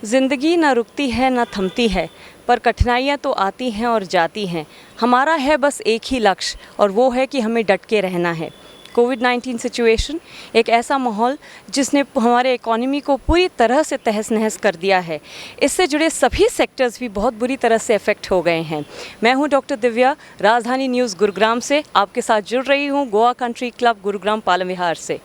ज़िंदगी ना रुकती है ना थमती है, पर कठिनाइयाँ तो आती हैं और जाती हैं। हमारा है बस एक ही लक्ष्य और वो है कि हमें डट के रहना है। कोविड-19 सिचुएशन एक ऐसा माहौल जिसने हमारे इकोनॉमी को पूरी तरह से तहस नहस कर दिया है। इससे जुड़े सभी सेक्टर्स भी बहुत बुरी तरह से अफेक्ट हो गए हैं। मैं हूं डॉक्टर दिव्या, राजधानी न्यूज़ गुरुग्राम से आपके साथ जुड़ रही हूं गोवा कंट्री क्लब गुरुग्राम पालम विहार से।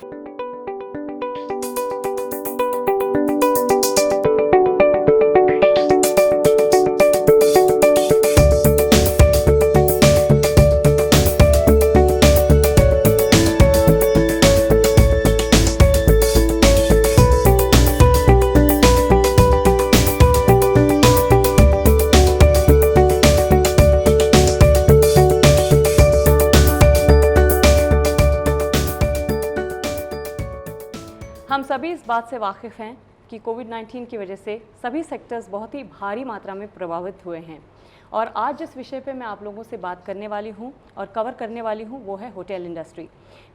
हम सभी इस बात से वाकिफ़ हैं कि कोविड-19 की वजह से सभी सेक्टर्स बहुत ही भारी मात्रा में प्रभावित हुए हैं और आज जिस विषय पे मैं आप लोगों से बात करने वाली हूं और कवर करने वाली हूं वो है होटल इंडस्ट्री।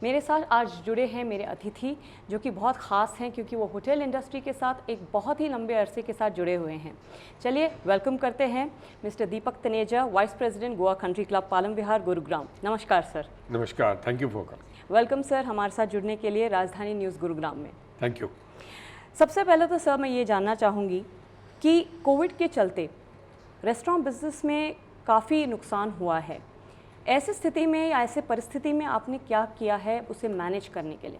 मेरे साथ आज जुड़े हैं मेरे अतिथि जो कि बहुत ख़ास हैं क्योंकि वो होटल इंडस्ट्री के साथ एक बहुत ही लंबे अरसे के साथ जुड़े हुए हैं। चलिए वेलकम करते हैं mister Deepak Taneja, vice president Goa country club Palam Vihar Gurugram. नमस्कार सर। नमस्कार, thank you for welcome sir हमारे साथ जुड़ने के लिए राजधानी न्यूज़ गुरुग्राम में। Thank you. सबसे पहले तो सर मैं ये जानना चाहूँगी कि कोविड के चलते रेस्टोरेंट बिजनेस में काफ़ी नुकसान हुआ है। ऐसी स्थिति में या ऐसे परिस्थिति में आपने क्या किया है उसे मैनेज करने के लिए?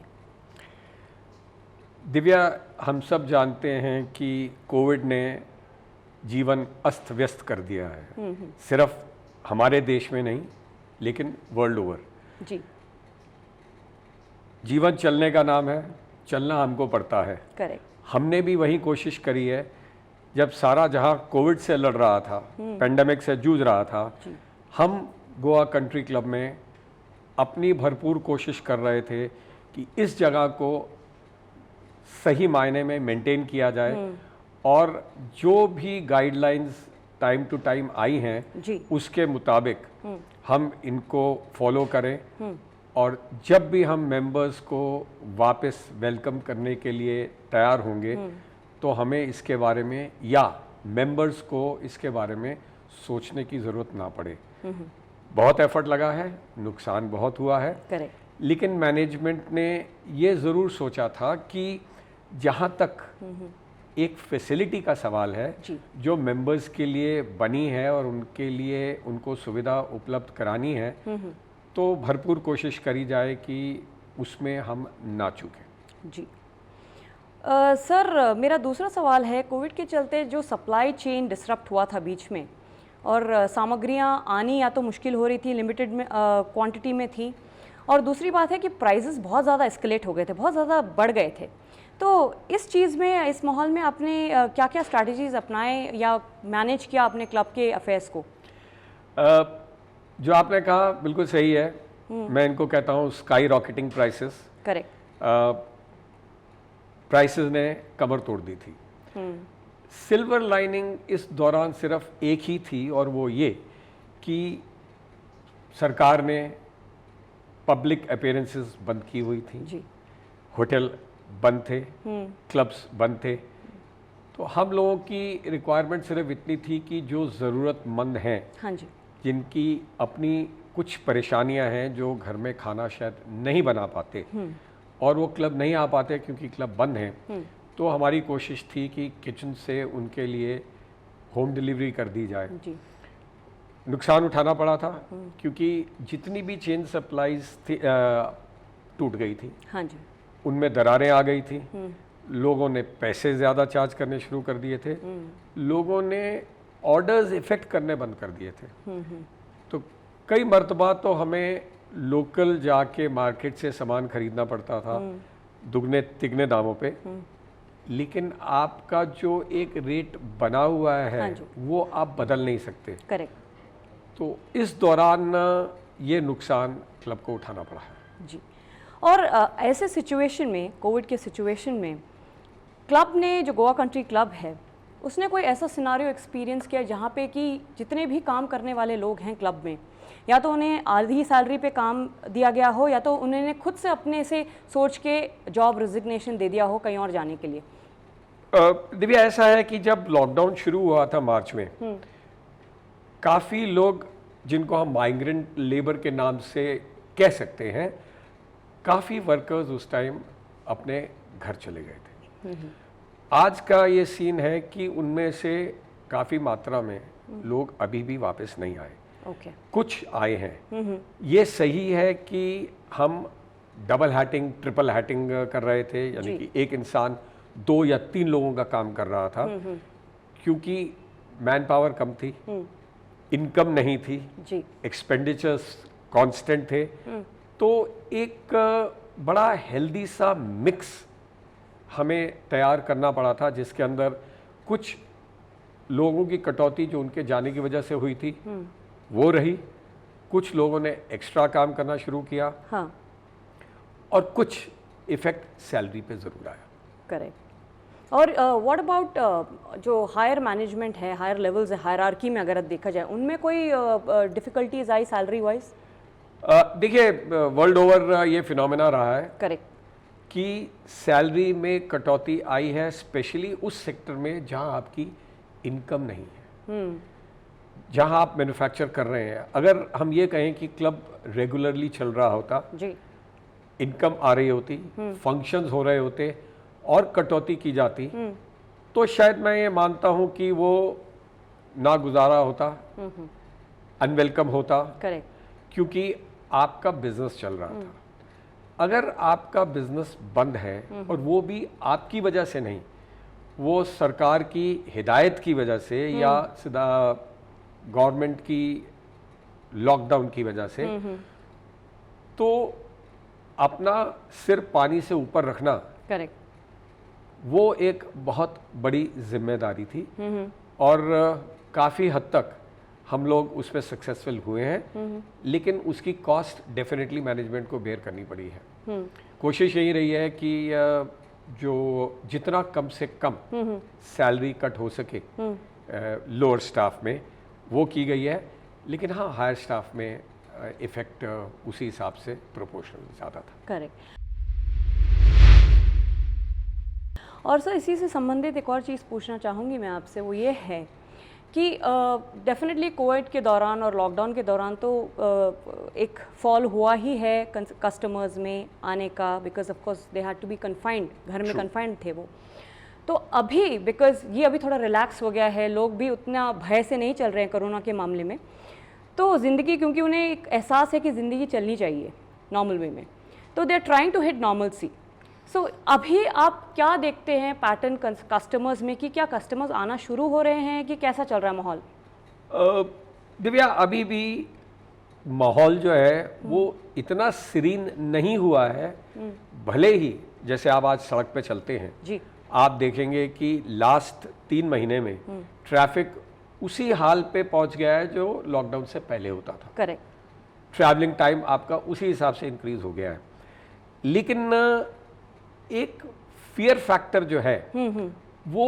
दिव्या, हम सब जानते हैं कि कोविड ने जीवन अस्त व्यस्त कर दिया है। सिर्फ हमारे देश में नहीं लेकिन वर्ल्ड ओवर। जी। जीवन चलने का नाम है, चलना हमको पड़ता है। करेक्ट। हमने भी वही कोशिश करी है जब सारा जहां कोविड से लड़ रहा था, पेंडेमिक से जूझ रहा था। हम गोवा कंट्री क्लब में अपनी भरपूर कोशिश कर रहे थे कि इस जगह को सही मायने में मेंटेन किया जाए और जो भी गाइडलाइंस टाइम टू टाइम आई हैं उसके मुताबिक हम इनको फॉलो करें और जब भी हम मेंबर्स को वापस वेलकम करने के लिए तैयार होंगे तो हमें इसके बारे में या मेंबर्स को इसके बारे में सोचने की ज़रूरत ना पड़े। बहुत एफर्ट लगा है, नुकसान बहुत हुआ है। करेक्ट। लेकिन मैनेजमेंट ने ये ज़रूर सोचा था कि जहाँ तक एक फैसिलिटी का सवाल है जो मेंबर्स के लिए बनी है और उनके लिए उनको सुविधा उपलब्ध करानी है तो भरपूर कोशिश करी जाए कि उसमें हम ना चूकें। जी। सर मेरा दूसरा सवाल है, कोविड के चलते जो सप्लाई चेन डिसरप्ट हुआ था बीच में और सामग्रियां आनी या तो मुश्किल हो रही थी, लिमिटेड में क्वांटिटी में थी, और दूसरी बात है कि प्राइसेस बहुत ज़्यादा एस्केलेट हो गए थे, बहुत ज़्यादा बढ़ गए थे। तो इस चीज़ में, इस माहौल में आपने क्या क्या स्ट्रैटेजीज़ अपनाए या मैनेज किया अपने क्लब के अफेयर्स को? जो आपने कहा बिल्कुल सही है। मैं इनको कहता हूँ sky rocketing prices. Correct. Prices ने कमर तोड़ दी थी। सिल्वर लाइनिंग इस दौरान सिर्फ एक ही थी और वो ये कि सरकार ने पब्लिक अपीयरेंसेस बंद की हुई थी जी। होटल बंद थे, क्लब्स बंद थे। तो हम लोगों की रिक्वायरमेंट सिर्फ इतनी थी कि जो ज़रूरतमंद हैं, हाँ जी, जिनकी अपनी कुछ परेशानियां हैं, जो घर में खाना शायद नहीं बना पाते और वो क्लब नहीं आ पाते क्योंकि क्लब बंद हैं, तो हमारी कोशिश थी कि किचन से उनके लिए होम डिलीवरी कर दी जाए जी। नुकसान उठाना पड़ा था क्योंकि जितनी भी चेन सप्लाईज थी टूट गई थी, हाँ जी, उनमें दरारें आ गई थी। लोगों ने पैसे ज़्यादा चार्ज करने शुरू कर दिए थे, लोगों ने ऑर्डर्स इफेक्ट करने बंद कर दिए थे। तो कई मर्तबा तो हमें लोकल जाके मार्केट से सामान खरीदना पड़ता था दुगने तिगने दामों पे। लेकिन आपका जो एक रेट बना हुआ है, हाँ, वो आप बदल नहीं सकते। करेक्ट। तो इस दौरान ये नुकसान क्लब को उठाना पड़ा है जी। और ऐसे सिचुएशन में, कोविड के सिचुएशन में, क्लब ने, जो गोवा कंट्री क्लब है, उसने कोई ऐसा सिनारियो एक्सपीरियंस किया जहाँ पे कि जितने भी काम करने वाले लोग हैं क्लब में, या तो उन्हें आधी सैलरी पे काम दिया गया हो या तो उन्होंने खुद से अपने से सोच के जॉब रिजिग्नेशन दे दिया हो कहीं और जाने के लिए? दिव्या, ऐसा है कि जब लॉकडाउन शुरू हुआ था मार्च में, काफ़ी लोग जिनको हम माइग्रेंट लेबर के नाम से कह सकते हैं, काफ़ी वर्कर्स उस टाइम अपने घर चले गए थे। आज का ये सीन है कि उनमें से काफ़ी मात्रा में लोग अभी भी वापस नहीं आए। कुछ आए हैं। ये सही है कि हम डबल हैटिंग, ट्रिपल हैटिंग कर रहे थे, यानी कि एक इंसान 2 या 3 लोगों का काम कर रहा था, क्योंकि मैन पावर कम थी, इनकम नहीं थी, एक्सपेंडिचर्स कांस्टेंट थे। तो एक बड़ा हेल्दी सा मिक्स हमें तैयार करना पड़ा था, जिसके अंदर कुछ लोगों की कटौती जो उनके जाने की वजह से हुई थी वो रही, कुछ लोगों ने एक्स्ट्रा काम करना शुरू किया, हाँ, और कुछ इफेक्ट सैलरी पे जरूर आया। करेक्ट। और व्हाट अबाउट जो हायर मैनेजमेंट है, हायर लेवल्स है, हायरार्की में अगर देखा जाए, उनमें कोई डिफिकल्टीज आई सैलरी वाइज? देखिए, वर्ल्ड ओवर ये फिनोमेना रहा है, करेक्ट, कि सैलरी में कटौती आई है, स्पेशली उस सेक्टर में जहां आपकी इनकम नहीं है, जहां आप मैन्युफैक्चर कर रहे हैं। अगर हम ये कहें कि क्लब रेगुलरली चल रहा होता जी, इनकम आ रही होती, फंक्शंस हो रहे होते और कटौती की जाती, तो शायद मैं ये मानता हूं कि वो ना गुजारा होता, अनवेलकम होता। करेक्ट, क्योंकि आपका बिजनेस चल रहा था। अगर आपका बिजनेस बंद है और वो भी आपकी वजह से नहीं, वो सरकार की हिदायत की वजह से या सीधा गवर्नमेंट की लॉकडाउन की वजह से, तो अपना सिर पानी से ऊपर रखना, करेक्ट, वो एक बहुत बड़ी जिम्मेदारी थी और काफ़ी हद तक हम लोग उस पर सक्सेसफुल हुए हैं, लेकिन उसकी कॉस्ट डेफिनेटली मैनेजमेंट को बेयर करनी पड़ी है। कोशिश यही रही है कि जो जितना कम से कम सैलरी कट हो सके लोअर स्टाफ में, वो की गई है, लेकिन हाँ, हायर स्टाफ में इफेक्ट उसी हिसाब से प्रोपोर्शनल ज़्यादा था। करेक्ट। और सर, इसी से संबंधित एक और चीज़ पूछना चाहूँगी मैं आपसे, वो ये है कि डेफिनेटली कोविड के दौरान और लॉकडाउन के दौरान तो एक फॉल हुआ ही है कस्टमर्स में आने का, because of course they had to be confined, घर में कन्फाइंड थे वो। तो अभी बिकॉज ये अभी थोड़ा रिलैक्स हो गया है, लोग भी उतना भय से नहीं चल रहे हैं कोरोना के मामले में, तो ज़िंदगी, क्योंकि उन्हें एक एहसास है कि ज़िंदगी चलनी चाहिए नॉर्मल वे में, तो they are trying to hit normalcy. So अभी आप क्या देखते हैं पैटर्न कस्टमर्स में, कि क्या कस्टमर्स आना शुरू हो रहे हैं, कि कैसा चल रहा है माहौल? दिव्या, अभी भी माहौल जो है वो इतना सीरीन नहीं हुआ है। भले ही जैसे आप आज सड़क पे चलते हैं जी, आप देखेंगे कि लास्ट 3 महीने में ट्रैफिक उसी हाल पे पहुंच गया है जो लॉकडाउन से पहले होता था। करेक्ट। ट्रैवलिंग टाइम आपका उसी हिसाब से इंक्रीज हो गया है, लेकिन एक फियर फैक्टर जो है वो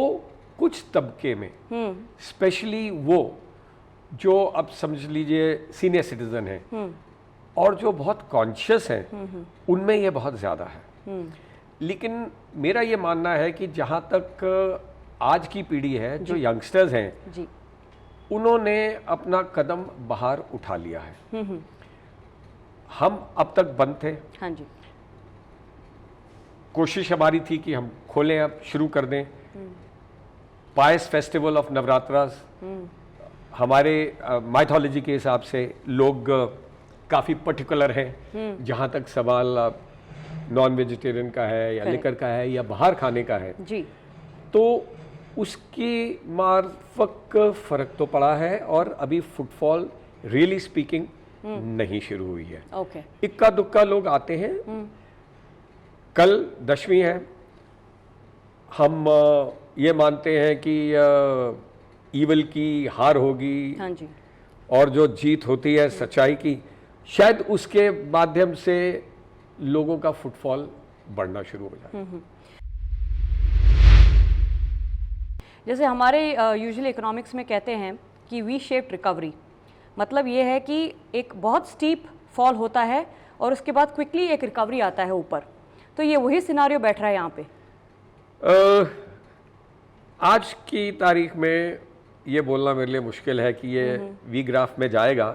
कुछ तबके में, स्पेशली वो जो अब समझ लीजिए सीनियर सिटीजन है और जो बहुत कॉन्शियस हैं, उनमें ये बहुत ज़्यादा है। लेकिन मेरा ये मानना है कि जहाँ तक आज की पीढ़ी है, जो यंगस्टर्स हैं जी, उन्होंने अपना कदम बाहर उठा लिया है। हम अब तक बंद थे, हाँ जी, कोशिश हमारी थी कि हम खोलें, अब शुरू कर दें। पायस फेस्टिवल ऑफ नवरात्रास, हमारे माइथोलॉजी के हिसाब से लोग काफ़ी पर्टिकुलर हैं। जहाँ तक सवाल नॉन वेजिटेरियन का है या लिकर का है या बाहर खाने का है जी, तो उसकी मार्फक फ़र्क तो पड़ा है और अभी फुटफॉल रियली स्पीकिंग नहीं शुरू हुई है। ओके, इक्का दुक्का लोग आते हैं। कल दशमी है, हम ये मानते हैं कि ईवल की हार होगी, हाँ जी, और जो जीत होती है सच्चाई की, शायद उसके माध्यम से लोगों का फुटफॉल बढ़ना शुरू हो जाए। जैसे हमारे यूजुअली इकोनॉमिक्स में कहते हैं कि वी शेप्ड रिकवरी, मतलब ये है कि एक बहुत स्टीप फॉल होता है और उसके बाद क्विकली एक रिकवरी आता है ऊपर, तो ये वही सिनारियो बैठ रहा है यहाँ पे। आज की तारीख में ये बोलना मेरे लिए मुश्किल है कि ये वी ग्राफ में जाएगा।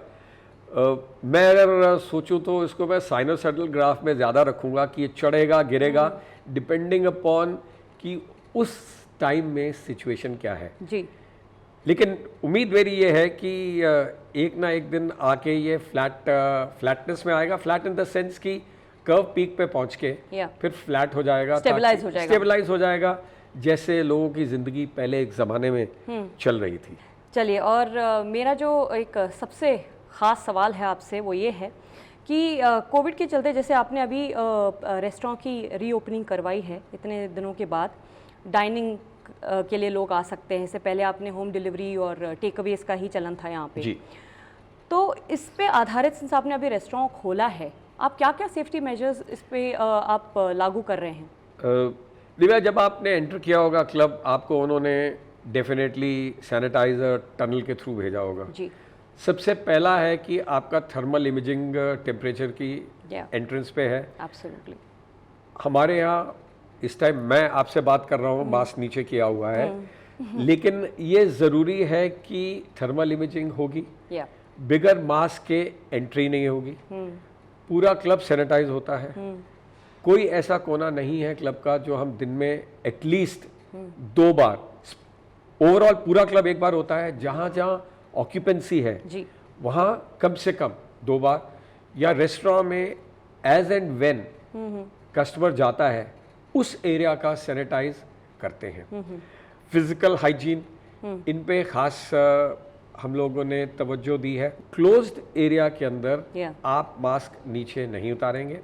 मैं अगर सोचूं तो इसको मैं साइनोसॉइडल ग्राफ में ज़्यादा रखूंगा कि ये चढ़ेगा गिरेगा डिपेंडिंग अपॉन कि उस टाइम में सिचुएशन क्या है जी। लेकिन उम्मीद मेरी ये है कि एक ना एक दिन आके ये फ्लैटनेस में आएगा। फ्लैट इन द सेंस कि कर्व पीक पे पहुंच के फिर फ्लैट हो जाएगा, स्टेबलाइज हो जाएगा जैसे लोगों की ज़िंदगी पहले एक ज़माने में चल रही थी। चलिए, और मेरा जो एक सबसे ख़ास सवाल है आपसे वो ये है कि कोविड के चलते जैसे आपने अभी रेस्टोरेंट की रीओपनिंग करवाई है इतने दिनों के बाद, डाइनिंग के लिए लोग आ सकते हैं। इससे पहले आपने होम डिलीवरी और टेक अवेज का ही चलन था यहाँ पे जी। तो इस पे आधारित सिंस आपने अभी रेस्टोरेंट खोला है, आप क्या क्या सेफ्टी मेजर्स इस पे आप लागू कर रहे हैं? दिव्या, जब आपने एंटर किया होगा क्लब, आपको उन्होंने डेफिनेटली सैनिटाइजर टनल के थ्रू भेजा होगा जी। सबसे पहला है कि आपका थर्मल इमेजिंग टेम्परेचर की एंट्रेंस पे है। एब्सोल्युटली। हमारे यहाँ इस टाइम मैं आपसे बात कर रहा हूँ, मास्क नीचे किया हुआ है, लेकिन ये ज़रूरी है कि थर्मल इमेजिंग होगी, बिगर मास्क के एंट्री नहीं होगी, पूरा क्लब सैनिटाइज होता है, कोई ऐसा कोना नहीं है क्लब का जो हम दिन में एटलीस्ट 2 बार, ओवरऑल पूरा क्लब एक बार होता है, जहाँ जहाँ ऑक्यूपेंसी है जी, वहाँ कम से कम 2 बार, या रेस्टोरेंट में एज एंड व्हेन कस्टमर जाता है उस एरिया का सैनिटाइज करते हैं। फिजिकल हाइजीन इन पे खास हम लोगों ने तवज्जो दी है। क्लोज्ड एरिया के अंदर आप मास्क नीचे नहीं उतारेंगे।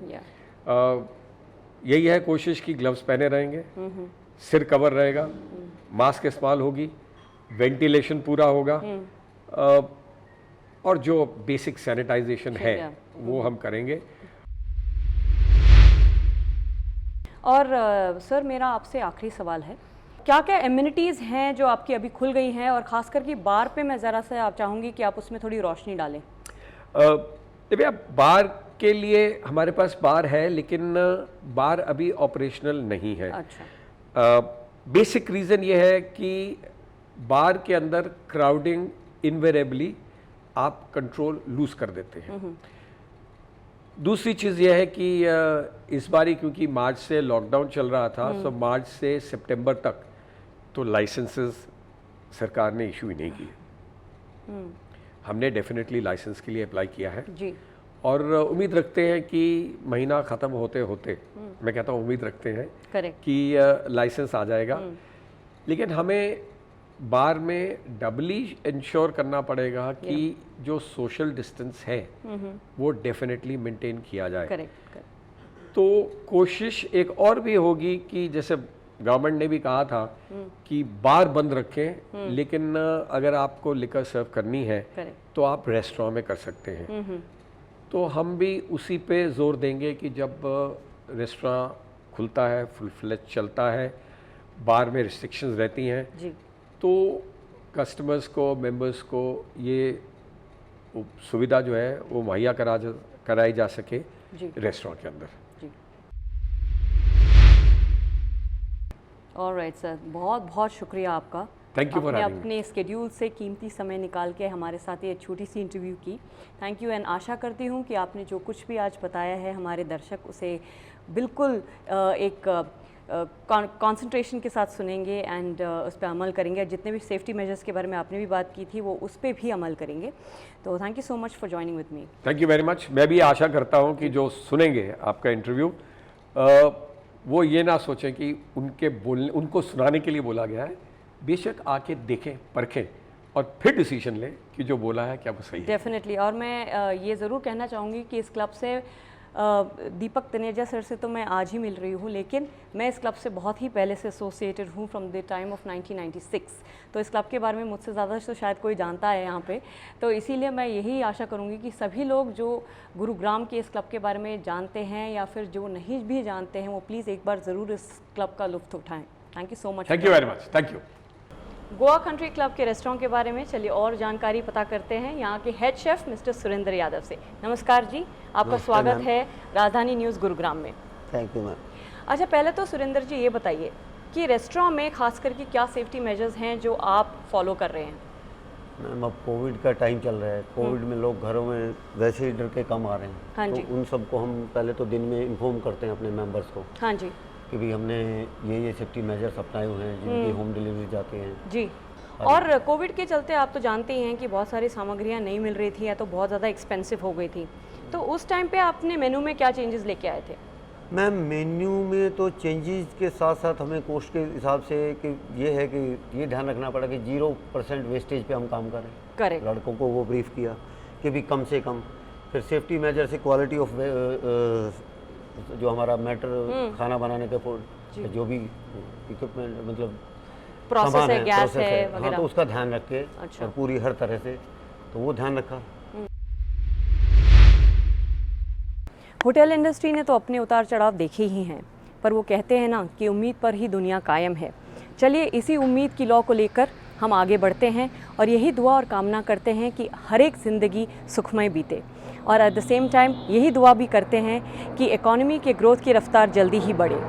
यही है कोशिश कि ग्लव्स पहने रहेंगे, सिर कवर रहेगा, मास्क इस्तेमाल होगी, वेंटिलेशन पूरा होगा, और जो बेसिक सैनिटाइजेशन है वो हम करेंगे। और सर, मेरा आपसे आखिरी सवाल है, क्या क्या एमिनिटीज़ हैं जो आपकी अभी खुल गई हैं, और ख़ास करके बार पे मैं ज़रा सा आप चाहूँगी कि आप उसमें थोड़ी रोशनी डालें। भैया, बार के लिए हमारे पास बार है, लेकिन बार अभी ऑपरेशनल नहीं है। अच्छा। बेसिक रीज़न ये है कि बार के अंदर क्राउडिंग इनवेरेबली आप कंट्रोल लूज कर देते हैं। दूसरी चीज़ यह है कि इस बारी क्योंकि मार्च से लॉकडाउन चल रहा था, तो मार्च से सितंबर तक तो लाइसेंसेस सरकार ने इशू ही नहीं किए। हमने डेफिनेटली लाइसेंस के लिए अप्लाई किया है जी, और उम्मीद रखते हैं कि महीना ख़त्म होते होते, मैं कहता हूँ उम्मीद रखते हैं कि लाइसेंस आ जाएगा। लेकिन हमें बार में डबली इंश्योर करना पड़ेगा कि जो सोशल डिस्टेंस है वो डेफिनेटली मेंटेन किया जाए। तो कोशिश एक और भी होगी कि जैसे गवर्नमेंट ने भी कहा था कि बार बंद रखें, लेकिन अगर आपको लिकर सर्व करनी है तो आप रेस्टोरेंट में कर सकते हैं। तो हम भी उसी पे जोर देंगे कि जब रेस्टोरेंट खुलता है, फुल फ्लेज चलता है, बार में रिस्ट्रिक्शंस रहती हैं जी, तो कस्टमर्स को, मेंबर्स को ये सुविधा जो है वो मुहैया कराई जा सके रेस्टोरेंट के अंदर। ऑलराइट सर, बहुत बहुत शुक्रिया आपका। Thank you for having me. अपने स्केड्यूल से कीमती समय निकाल के हमारे साथ ये छोटी सी इंटरव्यू की। थैंक यू, एंड आशा करती हूँ कि आपने जो कुछ भी आज बताया है हमारे दर्शक उसे बिल्कुल एक कंसंट्रेशन के साथ सुनेंगे एंड उस पर अमल करेंगे। जितने भी सेफ्टी मेजर्स के बारे में आपने भी बात की थी वो उस पर भी अमल करेंगे। तो thank you so much for joining with me. Thank you very much. मैं भी आशा करता हूँ कि जो सुनेंगे आपका इंटरव्यू वो ये ना सोचें कि उनको सुनाने के लिए बोला गया है। बेशक आके देखें, परखें और फिर डिसीजन लें कि जो बोला है क्या वो सही है। डेफिनेटली। और मैं ये ज़रूर कहना चाहूँगी कि इस क्लब से दीपक तनेजा सर से तो मैं आज ही मिल रही हूँ, लेकिन मैं इस क्लब से बहुत ही पहले से एसोसिएटेड हूँ फ्रॉम द टाइम ऑफ 1996। तो इस क्लब के बारे में मुझसे ज़्यादा तो शायद कोई जानता है यहाँ पे। तो इसीलिए मैं यही आशा करूँगी कि सभी लोग जो गुरुग्राम के इस क्लब के बारे में जानते हैं या फिर जो नहीं भी जानते हैं वो प्लीज़ एक बार ज़रूर इस क्लब का लुत्फ़ उठाएँ। Thank you so much. Thank you very much. Thank you. Goa country club के रेस्टोरेंट के बारे में चलिए और जानकारी पता करते हैं यहाँ के head chef mister Surendra Yadav से। नमस्कार जी, आपका स्वागत है राजधानी न्यूज़ गुरुग्राम में। Thank you ma'am. अच्छा, पहले तो सुरेंद्र जी ये बताइए कि रेस्टोरेंट में खास करके क्या सेफ्टी मेजर्स हैं जो आप फॉलो कर रहे हैं? मैम अब कोविड का टाइम चल रहा है, कोविड में लोग घरों में वैसे ही डर के कम आ रहे हैं। हाँ जी। तो उन सबको हम पहले तो दिन में इन्फॉर्म करते हैं अपने मेंबर्स को हाँ जी कि भाई हमने ये सेफ्टी मेजर्स अपनाए हुए हैं जिनकी होम डिलीवरी जाते हैं। जी। और कोविड के चलते आप तो जानते ही हैं कि बहुत सारी सामग्रियां नहीं मिल रही थी या तो बहुत ज़्यादा एक्सपेंसिव हो गई थी, तो उस टाइम पे आपने मेनू में क्या चेंजेस लेके आए थे? मैम मेन्यू में तो चेंजेस के साथ साथ हमें कॉस्ट के हिसाब से कि ये है कि ये ध्यान रखना पड़ा कि 0% वेस्टेज पे हम काम करें। करेक्ट। लड़कों को वो ब्रीफ किया कि भी कम से कम, फिर सेफ्टी मेजर से क्वालिटी ऑफ जो हमारा मैटर खाना बनाने के जो भी इक्विपमेंट मतलब प्रोसेस सामान है, गैस प्रोसेस है हाँ, वगैरह। तो उसका ध्यान रख के अच्छा। और पूरी हर तरह से तो वो ध्यान रखा। होटल इंडस्ट्री ने तो अपने उतार चढ़ाव देखे ही हैं, पर वो कहते हैं ना कि उम्मीद पर ही दुनिया कायम है। चलिए इसी उम्मीद की लौ को लेकर हम आगे बढ़ते हैं और यही दुआ और कामना करते हैं कि हर एक ज़िंदगी सुखमय बीते, और एट द सेम टाइम यही दुआ भी करते हैं कि इकॉनमी के ग्रोथ की रफ्तार जल्दी ही बढ़े।